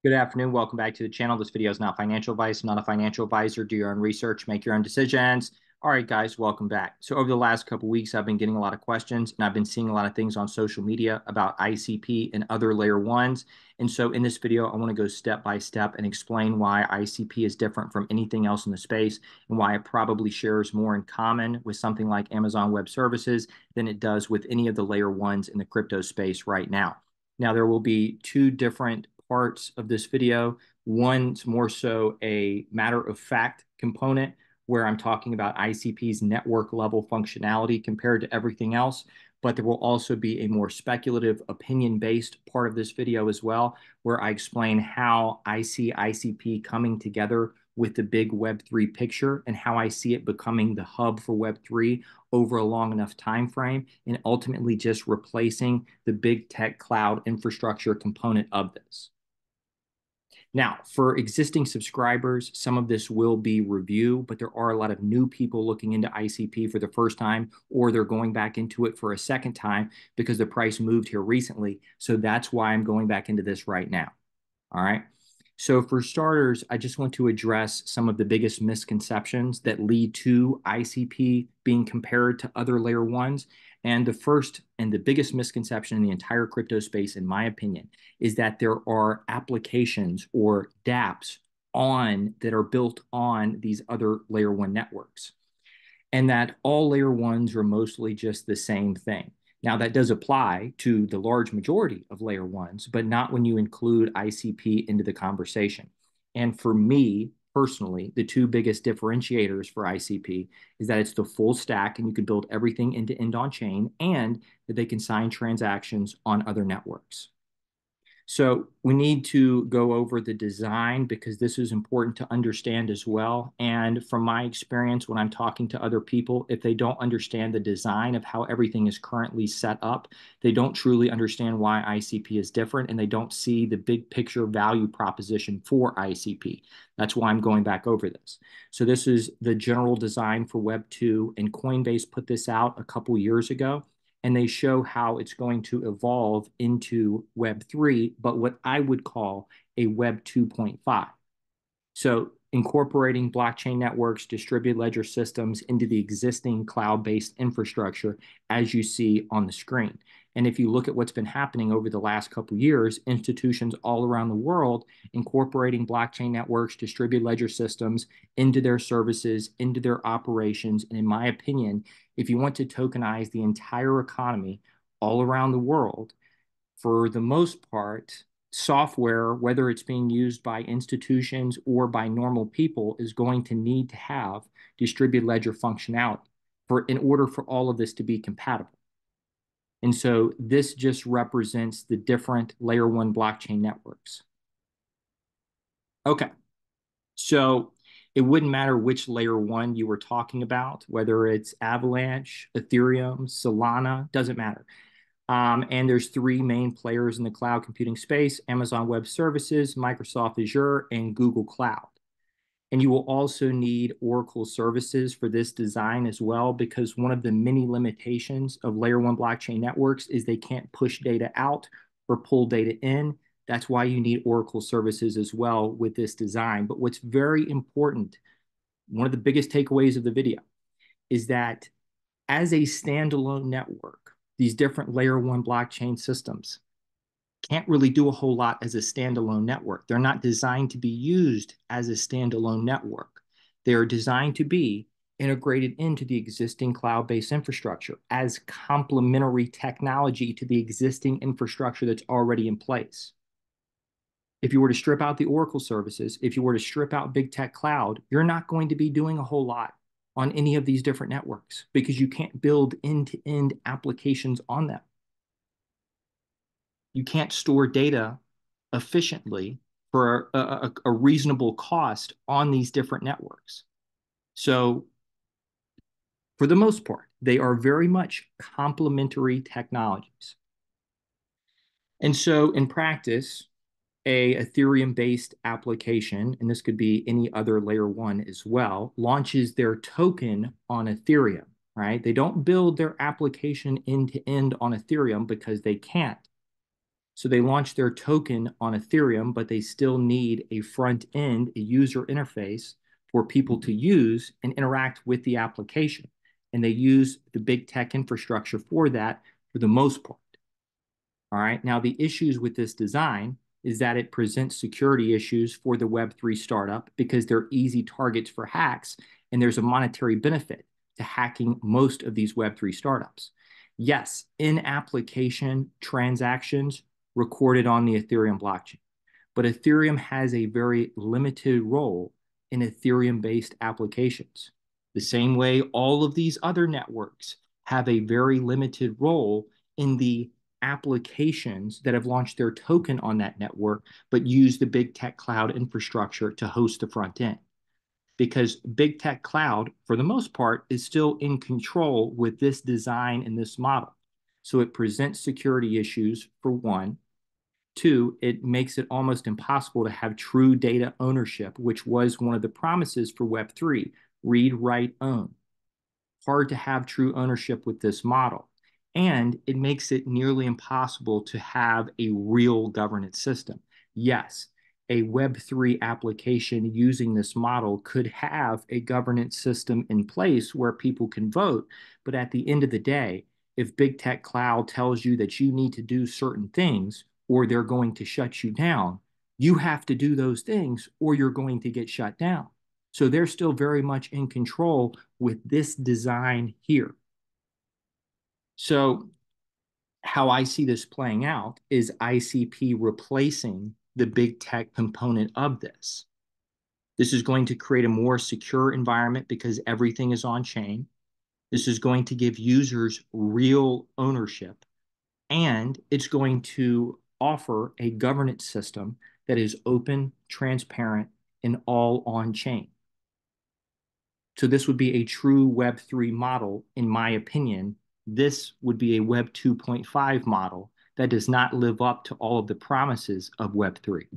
Good afternoon. Welcome back to the channel. This video is not financial advice. I'm not a financial advisor. Do your own research, make your own decisions. All right, guys, welcome back. So over the last couple of weeks, I've been getting a lot of questions and I've been seeing a lot of things on social media about ICP and other layer ones. And so in this video, I want to go step by step and explain why ICP is different from anything else in the space and why it probably shares more in common with something like Amazon Web Services than it does with any of the layer ones in the crypto space right now. Now, there will be two different parts of this video. One's more so a matter of fact component where I'm talking about ICP's network level functionality compared to everything else. But there will also be a more speculative opinion-based part of this video as well, where I explain how I see ICP coming together with the big Web3 picture and how I see it becoming the hub for Web3 over a long enough time frame and ultimately just replacing the big tech cloud infrastructure component of this. Now, for existing subscribers, some of this will be review, but there are a lot of new people looking into ICP for the first time, or they're going back into it for a second time because the price moved here recently. So that's why I'm going back into this right now. All right. So for starters, I just want to address some of the biggest misconceptions that lead to ICP being compared to other layer ones. And the first and the biggest misconception in the entire crypto space, in my opinion, is that there are applications or dApps that are built on these other layer one networks, and that all layer ones are mostly just the same thing. Now, that does apply to the large majority of layer ones, but not when you include ICP into the conversation. And for me personally, the two biggest differentiators for ICP is that it's the full stack and you can build everything end to end on chain, and that they can sign transactions on other networks. So we need to go over the design because this is important to understand as well. And from my experience, when I'm talking to other people, if they don't understand the design of how everything is currently set up, they don't truly understand why ICP is different and they don't see the big picture value proposition for ICP. That's why I'm going back over this. So this is the general design for Web 2, and Coinbase put this out a couple years ago, and they show how it's going to evolve into Web 3, but what I would call a Web 2.5. So incorporating blockchain networks, distributed ledger systems into the existing cloud-based infrastructure as you see on the screen. And if you look at what's been happening over the last couple of years, institutions all around the world incorporating blockchain networks, distributed ledger systems into their services, into their operations. And in my opinion, if you want to tokenize the entire economy all around the world, for the most part, software, whether it's being used by institutions or by normal people, is going to need to have distributed ledger functionality in order for all of this to be compatible. And so this just represents the different layer one blockchain networks. Okay, so it wouldn't matter which layer one you were talking about, whether it's Avalanche, Ethereum, Solana, doesn't matter. And there's three main players in the cloud computing space: Amazon Web Services, Microsoft Azure, and Google Cloud. And you will also need Oracle services for this design as well, because one of the many limitations of layer one blockchain networks is they can't push data out or pull data in. That's why you need Oracle services as well with this design. But what's very important, one of the biggest takeaways of the video, is that as a standalone network, these different layer one blockchain systems can't really do a whole lot as a standalone network. They're not designed to be used as a standalone network. They are designed to be integrated into the existing cloud-based infrastructure as complementary technology to the existing infrastructure that's already in place. If you were to strip out the Oracle services, if you were to strip out big tech cloud, you're not going to be doing a whole lot on any of these different networks because you can't build end-to-end applications on them. You can't store data efficiently for a reasonable cost on these different networks. So for the most part, they are very much complementary technologies. And so in practice, a Ethereum-based application, and this could be any other layer one as well, launches their token on Ethereum, right? They don't build their application end to end on Ethereum because they can't. So they launched their token on Ethereum, but they still need a front end, a user interface for people to use and interact with the application. And they use the big tech infrastructure for that for the most part. All right. Now, the issues with this design is that it presents security issues for the Web3 startup because they're easy targets for hacks, and there's a monetary benefit to hacking most of these Web3 startups. Yes, in application transactions recorded on the Ethereum blockchain, but Ethereum has a very limited role in Ethereum based applications. The same way all of these other networks have a very limited role in the applications that have launched their token on that network, but use the big tech cloud infrastructure to host the front end. Because big tech cloud, for the most part, is still in control with this design and this model. So it presents security issues for one. Two, it makes it almost impossible to have true data ownership, which was one of the promises for Web3, read, write, own. Hard to have true ownership with this model. And it makes it nearly impossible to have a real governance system. Yes, a Web3 application using this model could have a governance system in place where people can vote. But at the end of the day, if Big Tech Cloud tells you that you need to do certain things or they're going to shut you down, you have to do those things or you're going to get shut down. So they're still very much in control with this design here. So how I see this playing out is ICP replacing the big tech component of this. This is going to create a more secure environment because everything is on chain. This is going to give users real ownership, and it's going to offer a governance system that is open, transparent, and all on chain. So this would be a true Web3 model, in my opinion. This would be a Web 2.5 model that does not live up to all of the promises of Web3.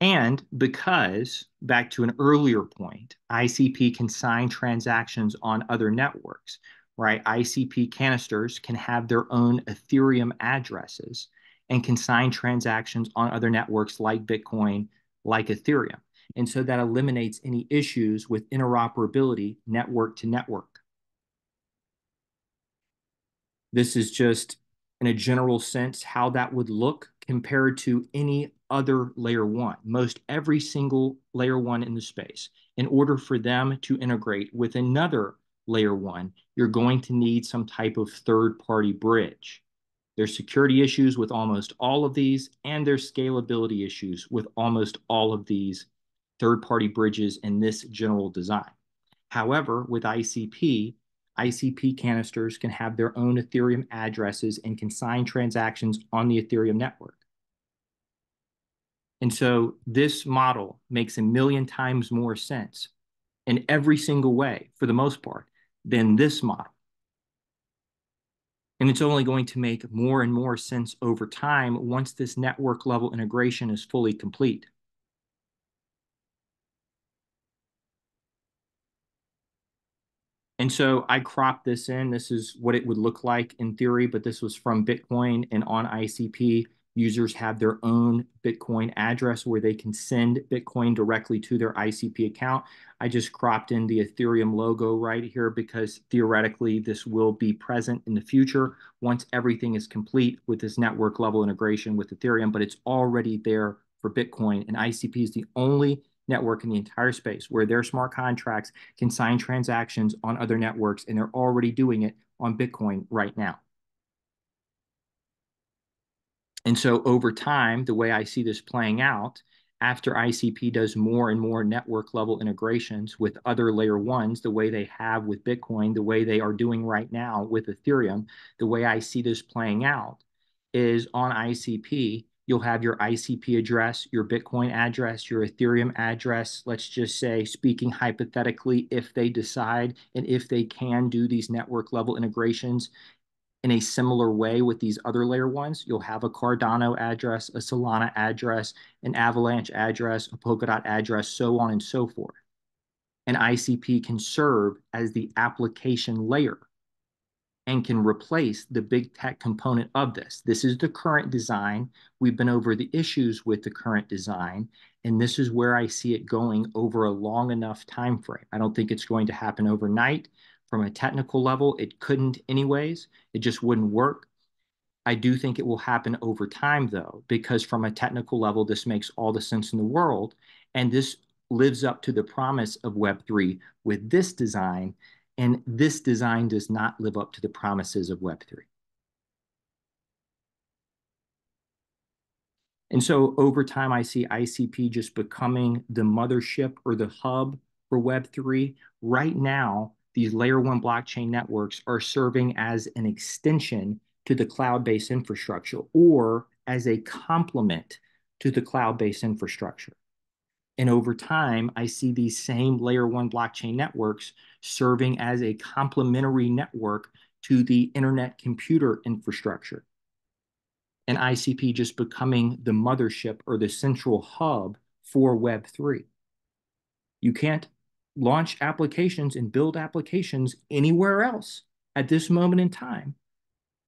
And because, back to an earlier point, ICP can sign transactions on other networks, right? ICP canisters can have their own Ethereum addresses and can sign transactions on other networks like Bitcoin, like Ethereum. And so that eliminates any issues with interoperability network to network. This is just, in a general sense, how that would look compared to any other layer one. Most every single layer one in the space, in order for them to integrate with another layer one, you're going to need some type of third-party bridge. There's security issues with almost all of these, and there's scalability issues with almost all of these third-party bridges in this general design. However, with ICP, ICP canisters can have their own Ethereum addresses and can sign transactions on the Ethereum network. And so this model makes a million times more sense in every single way, for the most part, than this model. And it's only going to make more and more sense over time once this network level integration is fully complete. And so I cropped this in. This is what it would look like in theory, but this was from Bitcoin, and on ICP. Users have their own Bitcoin address where they can send Bitcoin directly to their ICP account. I just cropped in the Ethereum logo right here because theoretically this will be present in the future once everything is complete with this network level integration with Ethereum, but it's already there for Bitcoin. And ICP is the only network in the entire space where their smart contracts can sign transactions on other networks, and they're already doing it on Bitcoin right now. And so over time, the way I see this playing out, after ICP does more and more network level integrations with other layer ones, the way they have with Bitcoin, the way they are doing right now with Ethereum, the way I see this playing out is on ICP, you'll have your ICP address, your Bitcoin address, your Ethereum address. Let's just say, speaking hypothetically, if they decide and if they can do these network level integrations in a similar way with these other layer ones, you'll have a Cardano address, a Solana address, an Avalanche address, a Polkadot address, so on and so forth. And ICP can serve as the application layer. and can replace the big tech component of this. This is the current design. We've been over the issues with the current design, and this is where I see it going over a long enough time frame. I don't think it's going to happen overnight. From a technical level, it couldn't anyways. It just wouldn't work. I do think it will happen over time, though, because from a technical level, this makes all the sense in the world. And this lives up to the promise of Web3 with this design. And this design does not live up to the promises of Web3. And so over time, I see ICP just becoming the mothership or the hub for Web3. Right now, these layer one blockchain networks are serving as an extension to the cloud-based infrastructure or as a complement to the cloud-based infrastructure. And over time, I see these same layer one blockchain networks serving as a complementary network to the internet computer infrastructure. And ICP just becoming the mothership or the central hub for Web3. You can't launch applications and build applications anywhere else at this moment in time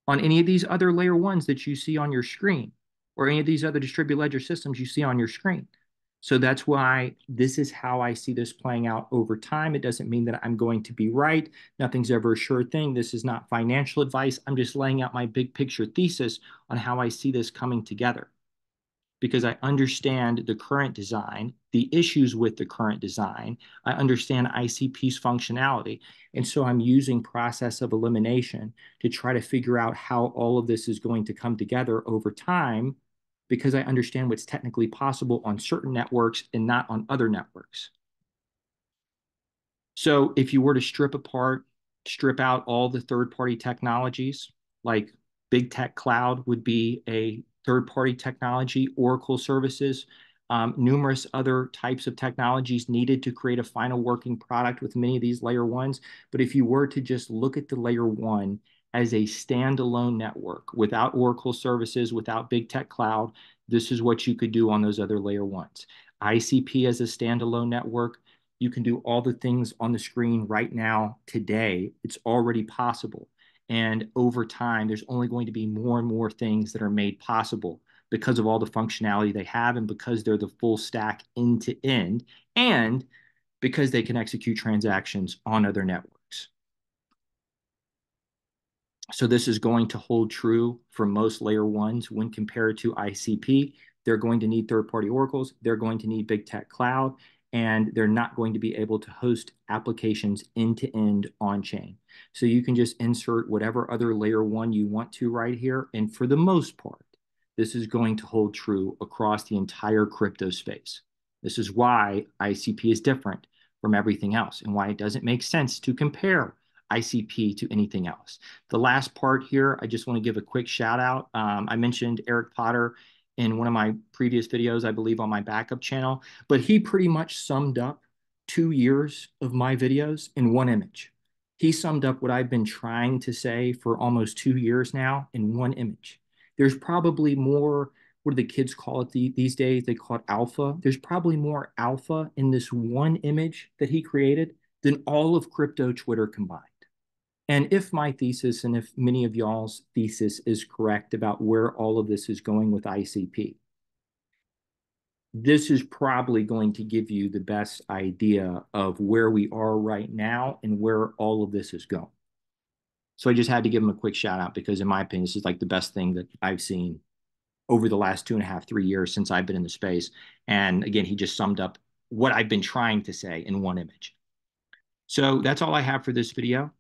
on any of these other layer ones that you see on your screen or any of these other distributed ledger systems you see on your screen. So that's why this is how I see this playing out over time. It doesn't mean that I'm going to be right. Nothing's ever a sure thing. This is not financial advice. I'm just laying out my big picture thesis on how I see this coming together because I understand the current design, the issues with the current design. I understand ICP's functionality. And so I'm using process of elimination to try to figure out how all of this is going to come together over time because I understand what's technically possible on certain networks and not on other networks. So if you were to strip out all the third-party technologies, like big tech cloud would be a third-party technology, Oracle services, numerous other types of technologies needed to create a final working product with many of these layer ones. But if you were to just look at the layer one as a standalone network without Oracle services, without big tech cloud, this is what you could do on those other layer ones. ICP as a standalone network, you can do all the things on the screen right now today. It's already possible. And over time, there's only going to be more and more things that are made possible because of all the functionality they have and because they're the full stack end to end and because they can execute transactions on other networks. So this is going to hold true for most layer ones when compared to ICP. They're going to need third-party oracles. They're going to need big tech cloud, and they're not going to be able to host applications end-to-end on-chain. So you can just insert whatever other layer one you want to right here. And for the most part, this is going to hold true across the entire crypto space. This is why ICP is different from everything else and why it doesn't make sense to compare ICP to anything else. The last part here, I just want to give a quick shout out. I mentioned Eric Potter in one of my previous videos, I believe on my backup channel, but he pretty much summed up 2 years of my videos in one image. He summed up what I've been trying to say for almost 2 years now in one image. There's probably more, what do the kids call it these days? They call it alpha. There's probably more alpha in this one image that he created than all of crypto Twitter combined. And if my thesis and if many of y'all's thesis is correct about where all of this is going with ICP, this is probably going to give you the best idea of where we are right now and where all of this is going. So I just had to give him a quick shout out because in my opinion, this is like the best thing that I've seen over the last 2.5, 3 years since I've been in the space. And again, he just summed up what I've been trying to say in one image. So that's all I have for this video.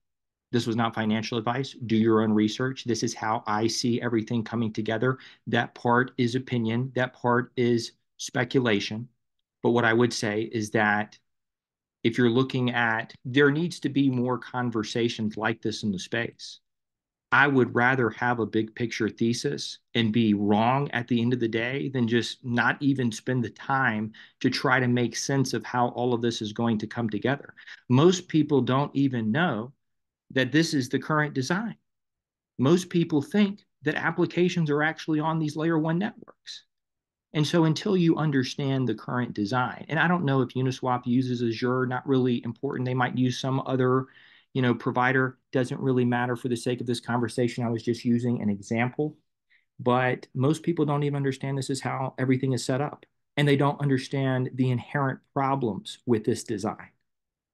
This was not financial advice. Do your own research. This is how I see everything coming together. That part is opinion. That part is speculation. But what I would say is that if you're looking at, there needs to be more conversations like this in the space. I would rather have a big picture thesis and be wrong at the end of the day than just not even spend the time to try to make sense of how all of this is going to come together. Most people don't even know that this is the current design. Most people think that applications are actually on these layer one networks. And so until you understand the current design, and I don't know if Uniswap uses Azure, not really important. They might use some other, provider doesn't really matter for the sake of this conversation. I was just using an example, but most people don't even understand this is how everything is set up. And they don't understand the inherent problems with this design.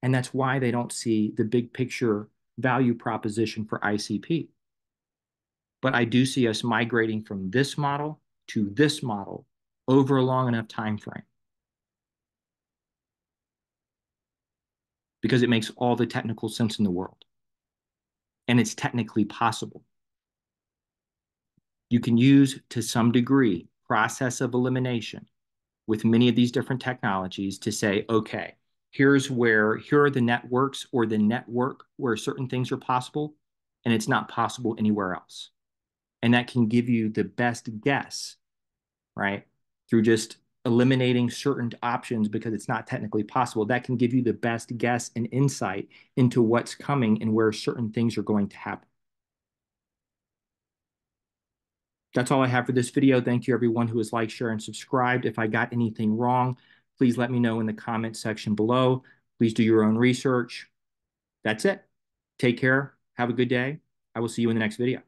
And that's why they don't see the big picture value proposition for ICP. But I do see us migrating from this model to this model over a long enough time frame, because it makes all the technical sense in the world. And it's technically possible. You can use, to some degree, process of elimination with many of these different technologies to say, okay, here are the networks or the network where certain things are possible, and it's not possible anywhere else. And that can give you the best guess, right? Through just eliminating certain options because it's not technically possible. That can give you the best guess and insight into what's coming and where certain things are going to happen. That's all I have for this video. Thank you everyone who has liked, shared, and subscribed. If I got anything wrong, please let me know in the comment section below. Please do your own research. That's it. Take care. Have a good day. I will see you in the next video.